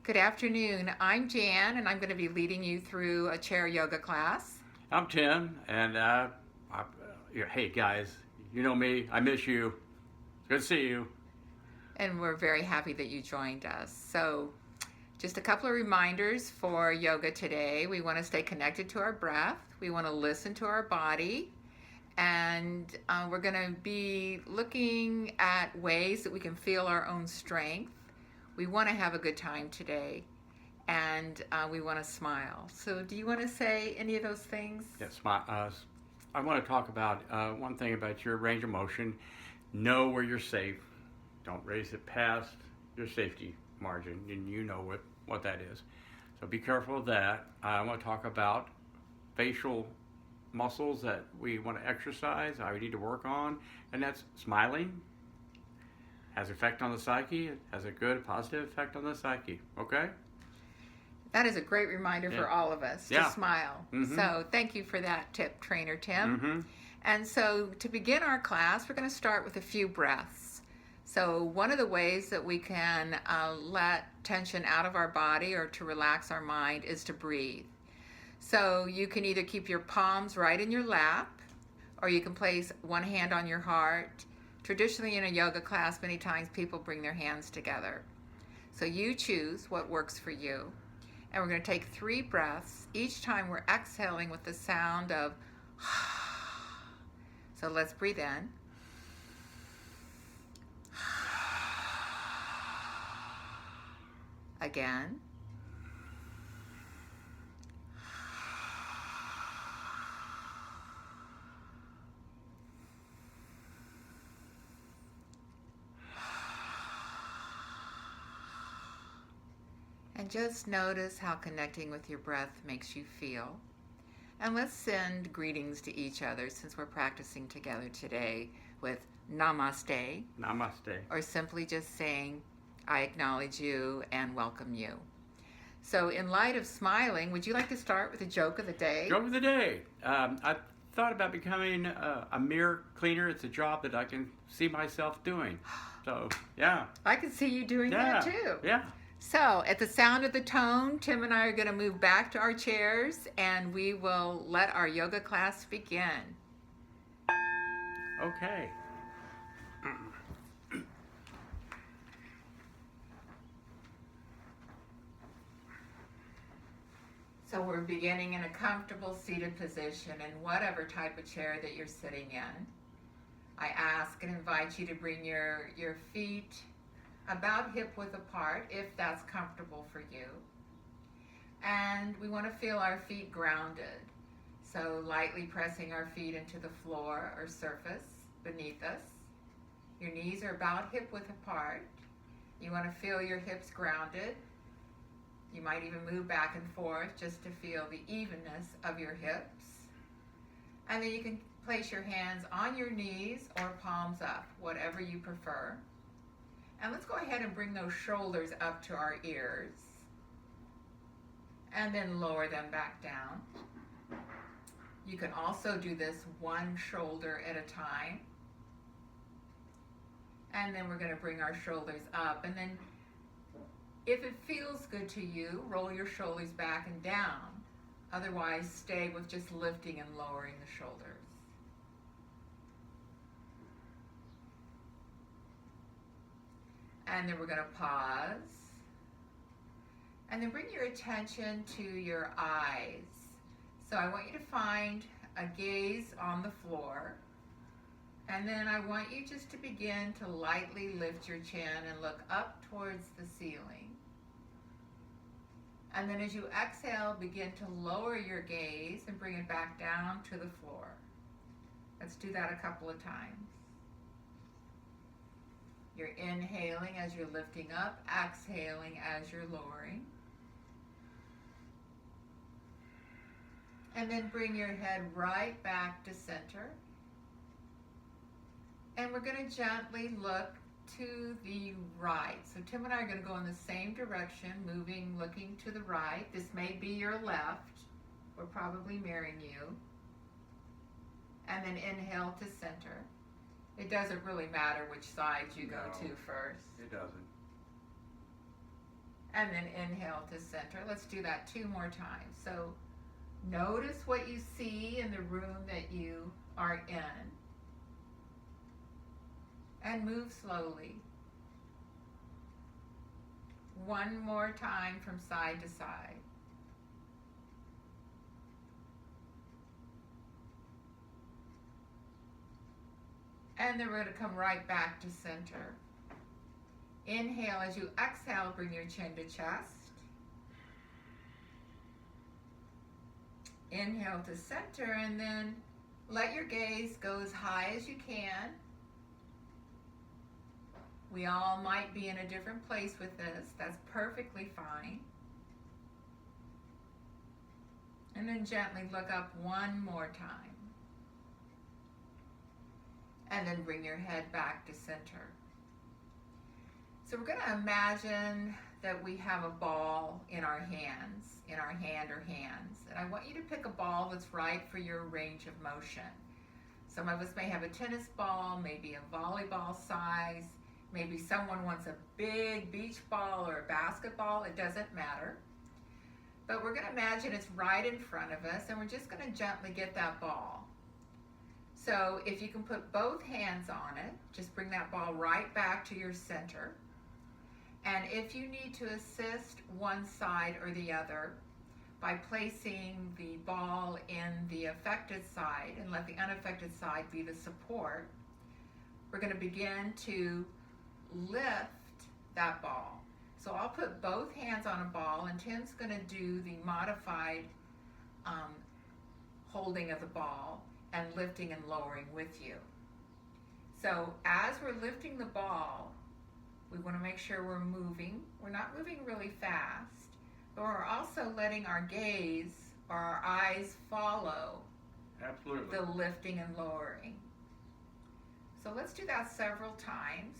Good afternoon. I'm Jan, and I'm going to be leading you through a chair yoga class. I'm Tim, and hey guys, you know me. I miss you. Good to see you. And we're very happy that you joined us. So, just a couple of reminders for yoga today. We want to stay connected to our breath, we want to listen to our body, and we're going to be looking at ways that we can feel our own strength. We want to have a good time today, and we want to smile. So, do you want to say any of those things? Yes, I want to talk about one thing about your range of motion. Know where you're safe. Don't raise it past your safety margin, and you know what that is. So be careful of that. I want to talk about facial muscles that we want to exercise, we need to work on, and that's smiling. Has effect on the psyche. It has a good positive effect on the psyche. Okay? That is a great reminder for all of us to smile. Mm-hmm. So thank you for that tip, Trainer Tim. Mm-hmm. And so to begin our class, we're going to start with a few breaths. So one of the ways that we can let tension out of our body or to relax our mind is to breathe. So you can either keep your palms right in your lap, or you can place one hand on your heart. Traditionally in a yoga class, many times people bring their hands together. So you choose what works for you. And we're going to take 3 breaths. Each time we're exhaling with the sound of So let's breathe in. Again. And just notice how connecting with your breath makes you feel. And let's send greetings to each other since we're practicing together today with namaste. Namaste. Or simply just saying, I acknowledge you and welcome you. So in light of smiling, would you like to start with a joke of the day? Joke of the day. I thought about becoming a mirror cleaner. It's a job that I can see myself doing. So, yeah. I can see you doing that too. Yeah. So, at the sound of the tone, Tim and I are going to move back to our chairs and we will let our yoga class begin. Okay. So we're beginning in a comfortable seated position in whatever type of chair that you're sitting in. I ask and invite you to bring your feet about hip width apart if that's comfortable for you. And we want to feel our feet grounded. So lightly pressing our feet into the floor or surface beneath us. Your knees are about hip width apart. You want to feel your hips grounded. You might even move back and forth just to feel the evenness of your hips. And then you can place your hands on your knees or palms up, whatever you prefer. And let's go ahead and bring those shoulders up to our ears. And then lower them back down. You can also do this one shoulder at a time. And then we're going to bring our shoulders up. And then if it feels good to you, roll your shoulders back and down. Otherwise, stay with just lifting and lowering the shoulders. And then we're going to pause. And then bring your attention to your eyes. So I want you to find a gaze on the floor. And then I want you just to begin to lightly lift your chin and look up towards the ceiling. And then as you exhale, begin to lower your gaze and bring it back down to the floor. Let's do that a couple of times. You're inhaling as you're lifting up, exhaling as you're lowering. And then bring your head right back to center. And we're going to gently look to the right. So Tim and I are going to go in the same direction, looking to the right. This may be your left. We're probably mirroring you. And then inhale to center. It doesn't really matter which side you go to first. It doesn't. And then inhale to center. Let's do that 2 more times. So notice what you see in the room that you are in. And move slowly. 1 more time from side to side. And then we're going to come right back to center. Inhale. As you exhale, bring your chin to chest. Inhale to center, and then let your gaze go as high as you can. We all might be in a different place with this. That's perfectly fine. And then gently look up 1 more time. And then bring your head back to center. So we're going to imagine that we have a ball in our hands, in our hand or hands. And I want you to pick a ball that's right for your range of motion. Some of us may have a tennis ball, maybe a volleyball size. Maybe someone wants a big beach ball or a basketball. It doesn't matter. But we're going to imagine it's right in front of us, and we're just going to gently get that ball. So if you can put both hands on it, just bring that ball right back to your center. And if you need to assist one side or the other by placing the ball in the affected side and let the unaffected side be the support, we're going to begin to lift that ball. So I'll put both hands on a ball, and Tim's going to do the modified holding of the ball and lifting and lowering with you. So as we're lifting the ball, we want to make sure we're moving. We're not moving really fast, but we're also letting our gaze or our eyes follow Absolutely. the lifting and lowering. So let's do that several times.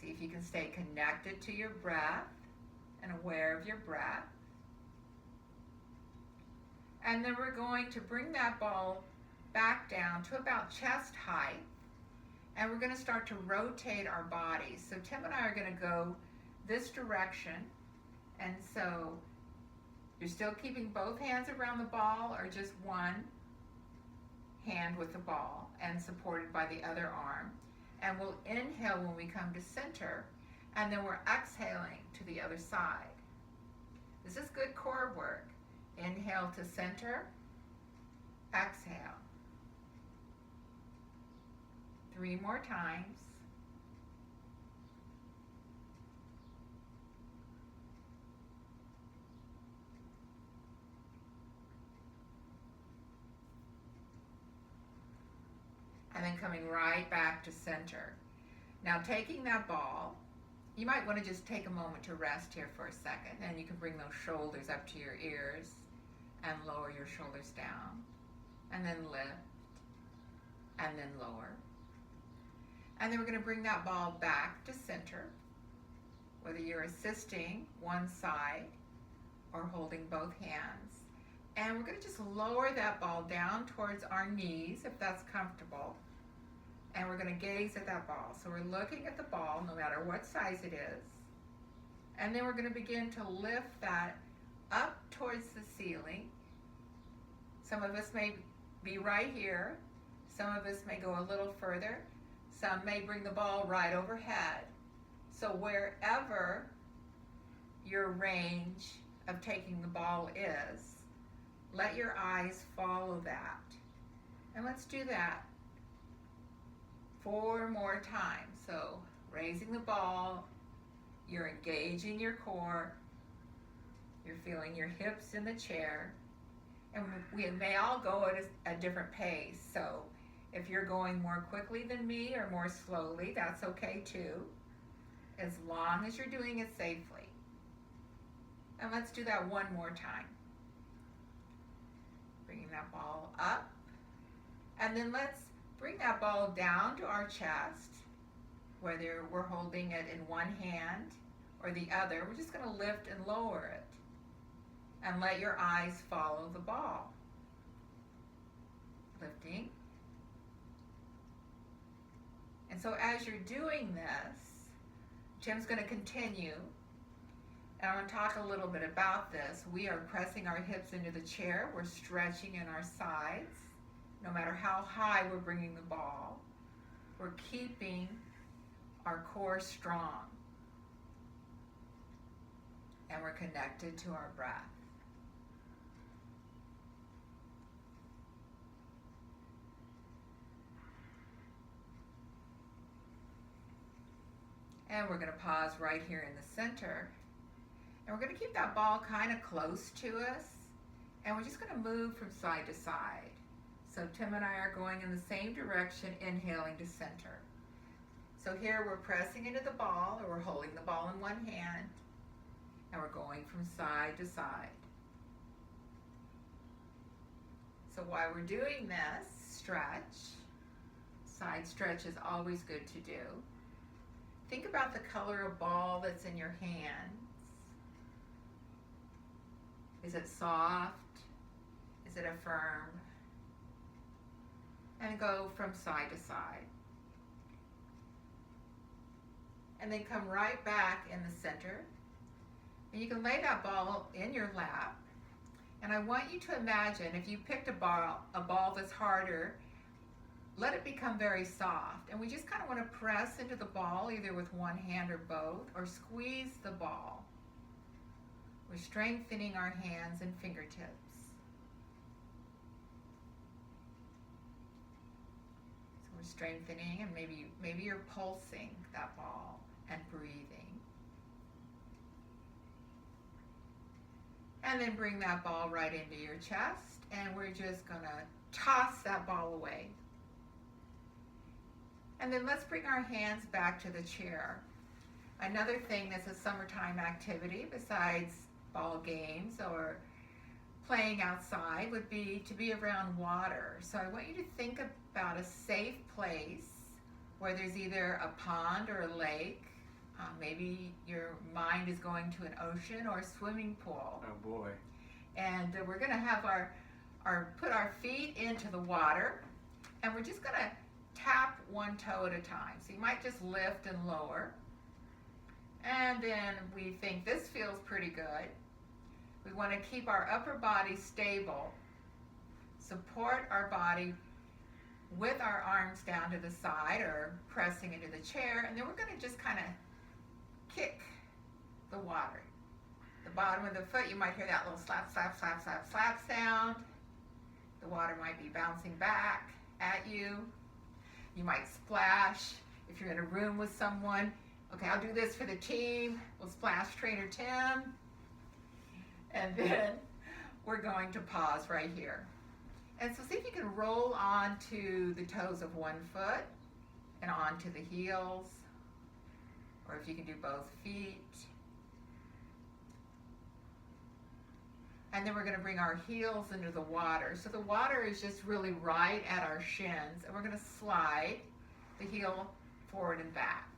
See if you can stay connected to your breath and aware of your breath. And then we're going to bring that ball back down to about chest height. And we're going to start to rotate our bodies. So Tim and I are going to go this direction. And so you're still keeping both hands around the ball, or just one hand with the ball and supported by the other arm. And we'll inhale when we come to center, and then we're exhaling to the other side. This is good core work. Inhale to center, exhale. 3 more times. And then coming right back to center. Now taking that ball, you might want to just take a moment to rest here for a second, and you can bring those shoulders up to your ears and lower your shoulders down, and then lift, and then lower. And then we're going to bring that ball back to center, whether you're assisting one side or holding both hands. And we're going to just lower that ball down towards our knees if that's comfortable. And we're going to gaze at that ball. So we're looking at the ball no matter what size it is. And then we're going to begin to lift that up towards the ceiling. Some of us may be right here. Some of us may go a little further. Some may bring the ball right overhead. So wherever your range of taking the ball is, let your eyes follow that. And let's do that 4 more times. So raising the ball, you're engaging your core, you're feeling your hips in the chair, and we may all go at a different pace. So if you're going more quickly than me or more slowly, that's okay too, as long as you're doing it safely. And let's do that 1 more time. Bringing that ball up. And then let's bring that ball down to our chest, whether we're holding it in one hand or the other. We're just going to lift and lower it. And let your eyes follow the ball. Lifting And so as you're doing this, Tim's going to continue. And I'm going to talk a little bit about this. We are pressing our hips into the chair. We're stretching in our sides. No matter how high we're bringing the ball, we're keeping our core strong. And we're connected to our breath. And we're going to pause right here in the center. And we're going to keep that ball kind of close to us. And we're just going to move from side to side. So Tim and I are going in the same direction, inhaling to center. So here we're pressing into the ball, or we're holding the ball in one hand. And we're going from side to side. So while we're doing this, stretch. Side stretch is always good to do. Think about the color of ball that's in your hands. Is it soft? Is it a firm? And go from side to side. And then come right back in the center. And you can lay that ball in your lap. And I want you to imagine if you picked a ball that's harder, let it become very soft. And we just kind of want to press into the ball either with one hand or both, or squeeze the ball. We're strengthening our hands and fingertips. So we're strengthening, and maybe you're pulsing that ball and breathing. And then bring that ball right into your chest, and we're just going to toss that ball away. And then let's bring our hands back to the chair. Another thing that's a summertime activity besides ball games or playing outside would be to be around water. So I want you to think about a safe place where there's either a pond or a lake. Maybe your mind is going to an ocean or a swimming pool. Oh boy. And we're going to have put our feet into the water, and we're just going to tap one toe at a time. So you might just lift and lower. And then we think this feels pretty good. We want to keep our upper body stable, support our body with our arms down to the side or pressing into the chair, and then we're going to just kind of kick the water. The bottom of the foot, you might hear that little slap, slap, slap, slap, slap sound. The water might be bouncing back at you. You might splash if you're in a room with someone. Okay, I'll do this for the team. We'll splash Trainer Tim. And then we're going to pause right here. And so see if you can roll onto the toes of one foot and onto the heels. Or if you can do both feet. And then we're going to bring our heels into the water. So the water is just really right at our shins. And we're going to slide the heel forward and back.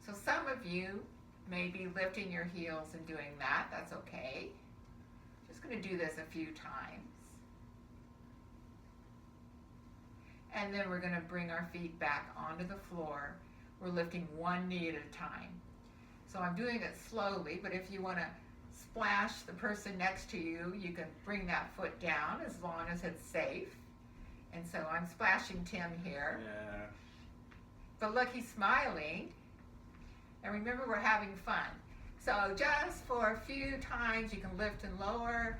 So some of you may be lifting your heels and doing that. That's okay. Just going to do this a few times. And then we're going to bring our feet back onto the floor. We're lifting one knee at a time. So I'm doing it slowly, but if you want to splash the person next to you, you can bring that foot down as long as it's safe. And so I'm splashing Tim here. Yeah. But look, he's smiling. And remember, we're having fun. So just for a few times, you can lift and lower.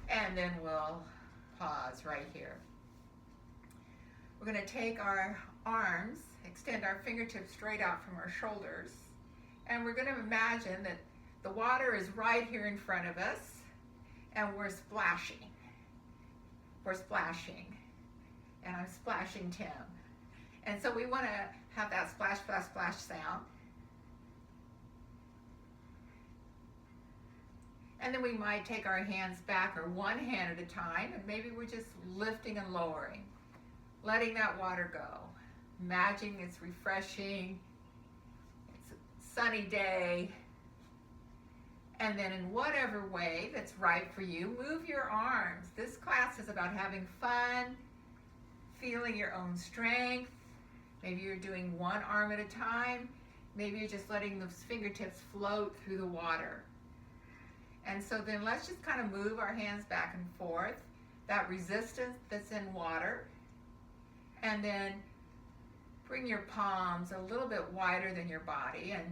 And then we'll pause right here. We're going to take our arms, extend our fingertips straight out from our shoulders, and we're going to imagine that the water is right here in front of us, and we're splashing. We're splashing, and I'm splashing Tim. And so we want to have that splash, splash, splash sound. And then we might take our hands back, or one hand at a time, and maybe we're just lifting and lowering, letting that water go. Imagining it's refreshing, it's a sunny day, and then in whatever way that's right for you, move your arms. This class is about having fun, feeling your own strength. Maybe you're doing one arm at a time. Maybe you're just letting those fingertips float through the water. And so then let's just kind of move our hands back and forth, that resistance that's in water, and then bring your palms a little bit wider than your body, and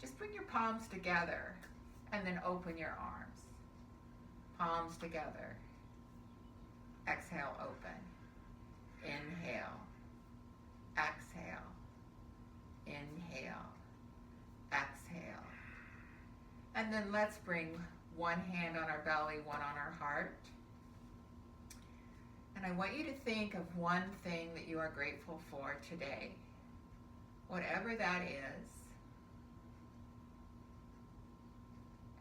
just bring your palms together, and then open your arms. Palms together. Exhale, open. Inhale. Exhale. Inhale. Exhale. And then let's bring one hand on our belly, one on our heart. And I want you to think of one thing that you are grateful for today. Whatever that is.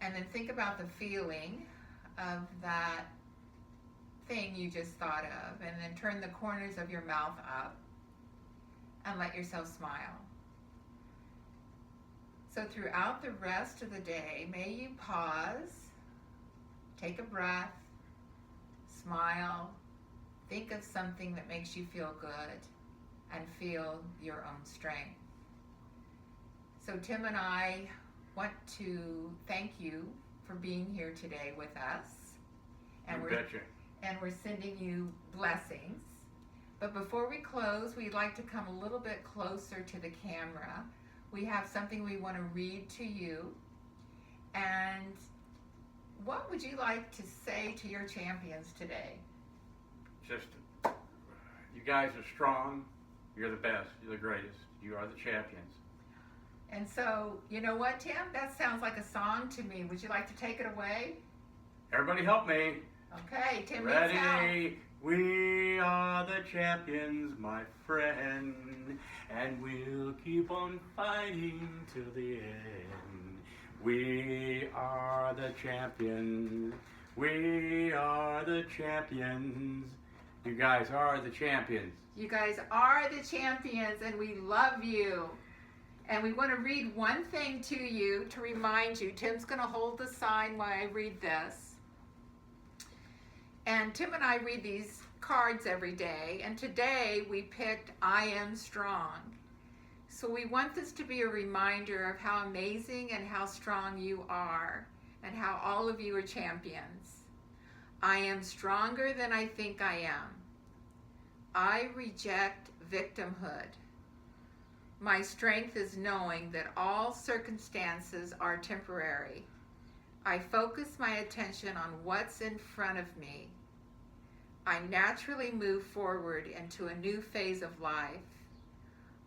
And then think about the feeling of that thing you just thought of. And then turn the corners of your mouth up and let yourself smile. So throughout the rest of the day, may you pause, take a breath, smile, think of something that makes you feel good, and feel your own strength. So Tim and I want to thank you for being here today with us. And we're sending you blessings. But before we close, we'd like to come a little bit closer to the camera. We have something we want to read to you. And what would you like to say to your champions today? Just, you guys are strong. You're the best. You're the greatest. You are the champions. And so, you know what, Tim? That sounds like a song to me. Would you like to take it away? Everybody help me. Okay, Tim needs help. Ready? We are the champions, my friend, and we'll keep on fighting till the end. We are the champions. We are the champions. You guys are the champions. You guys are the champions, and we love you. And we want to read one thing to you to remind you. Tim's going to hold the sign while I read this. And Tim and I read these cards every day. And today we picked I Am Strong. So we want this to be a reminder of how amazing and how strong you are. And how all of you are champions. I am stronger than I think I am. I reject victimhood. My strength is knowing that all circumstances are temporary. I focus my attention on what's in front of me. I naturally move forward into a new phase of life.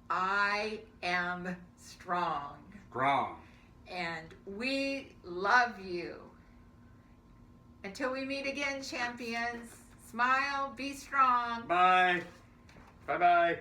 I am strong. Strong. And we love you. Until we meet again, champions, smile, be strong. Bye. Bye-bye.